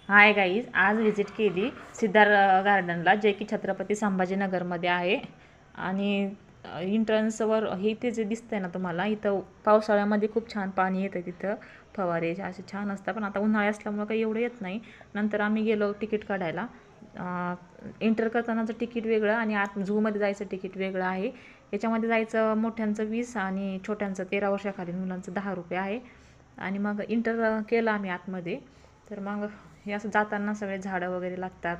Hi guys, आज visit केली सिद्धार्थ गार्डनला, जे की छत्रपती संभाजीनगरमध्ये आहे. आणि एंट्रन्सवर हे ते जे दिसतंय ना तुम्हाला, इथं पावसाळ्यामध्ये खूप छान पाणी येतं. तिथं फवारे असे छान असतात, पण आता उन्हाळा असल्यामुळे काही एवढं येत नाही. नंतर आम्ही गेलो तिकीट काढायला. एंटर करतानाचं तिकीट वेगळं आणि आत झूमध्ये जायचं तिकीट वेगळं आहे. याच्यामध्ये जायचं मोठ्यांचं 20 आणि छोट्यांचं 13 वर्षाखालील मुलांचं 10 रुपये आहे. आणि मग इंटर केलं आम्ही आतमध्ये. तर मग हे असं जाताना सगळे झाडं वगैरे लागतात,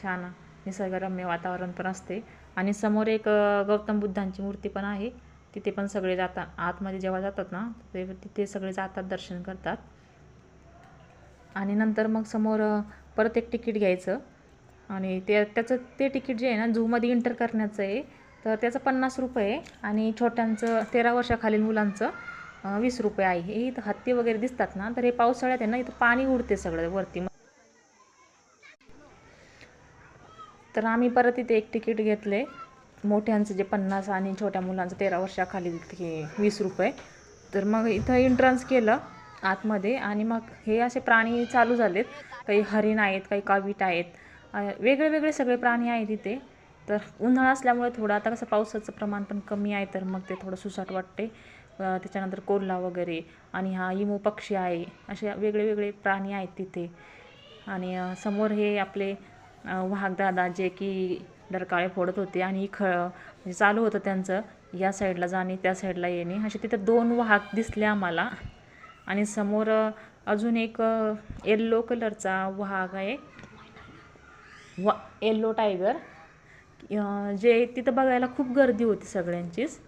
छान निसर्गरम्य वातावरण पण असते. आणि समोर एक गौतम बुद्धांची मूर्ती पण आहे. तिथे पण सगळे जातात, आतमध्ये जेव्हा जातात ना ते तिथे सगळे जातात, दर्शन करतात. आणि नंतर मग समोर परत एक तिकीट घ्यायचं. आणि त्याचं ते तिकीट जे आहे ना, झूमध्ये एंटर करण्याचं आहे, तर त्याचं 50 रुपये आहे. आणि छोट्यांचं 13 वर्षाखालील मुलांचं 20 रुपये आहे. हे इथं हत्ती वगैरे दिसतात ना, तर हे पावसाळ्यात आहे ना, इथं पाणी उडते सगळं वरती. तर आम्ही परत इथे एक तिकीट घेतले, मोठ्यांचं जे 50 आणि छोट्या मुलांचं 13 वर्षाखाली हे 20 रुपये. तर मग इथं एंट्रन्स केलं आतमध्ये. आणि मग हे असे प्राणी चालू झालेत, काही हरिण आहेत, काही कावीट आहेत, वेगळे वेगळे सगळे प्राणी आहेत इथे. तर उन्हाळा असल्यामुळे थोडं आता कसं पावसाचं प्रमाण पण कमी आहे, तर मग ते थोडं सुसाट वाटते. त्याच्यानंतर कोल्हा वगैरे आणि हा इमू पक्षी आहे, असे वेगळे वेगळे प्राणी आहेत तिथे. आणि समोर हे आपले वाघदादा, जे की डरकाळे फोडत होते आणि म्हणजे चालू होतं त्यांचं या साईडला जाणे त्या साईडला येणे. असे तिथं 2 वाघ दिसले आम्हाला. आणि समोर अजून एक येल्लो कलरचा वाघ आहे, येल्लो टायगर, जे तिथं बघायला खूप गर्दी होती सगळ्यांचीच,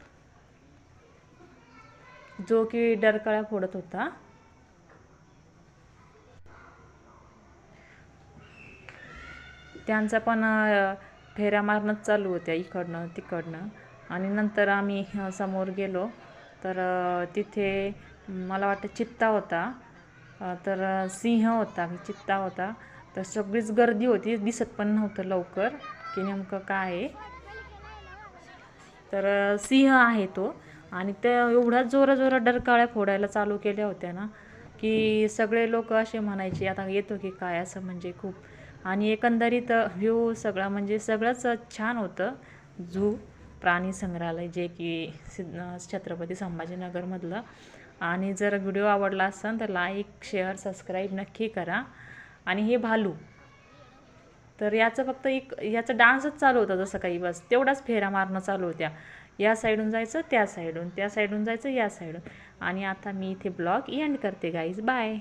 जो की डरकाळ्या फोडत होता. त्यांचा पण फेऱ्या मारणंच चालू होत्या इकडनं तिकडनं. आणि नंतर आम्ही समोर गेलो, तर तिथे मला वाटतं चित्ता होता, तर सिंह होता, चित्ता होता. तर सगळीच गर्दी होती, दिसत पण नव्हतं लवकर की नेमकं काय आहे. तर सिंह आहे तो. आणि त्या एवढ्या जोरात डरकाळ्या फोडायला चालू केल्या होत्या ना, की सगळे लोक असे म्हणायचे आता येतो की काय, असं म्हणजे खूप. आणि एकंदरीत व्ह्यू सगळा म्हणजे सगळंच छान होतं. झू प्राणी संग्रहालय, जे की छत्रपती संभाजीनगरमधलं. आणि जर व्हिडिओ आवडला असेल तर लाईक, शेअर, सबस्क्राईब नक्की करा. आणि हे भालू, तर याचं फक्त याचा डान्सच चालू होता जसं काही, बस तेवढाच फेऱ्या मारणं चालू होत्या. या साईडून जायचं त्या साईडून, त्या साईडून जायचं या साईडून. आणि आता मी इथे ब्लॉग एंड करते गाईज, बाय.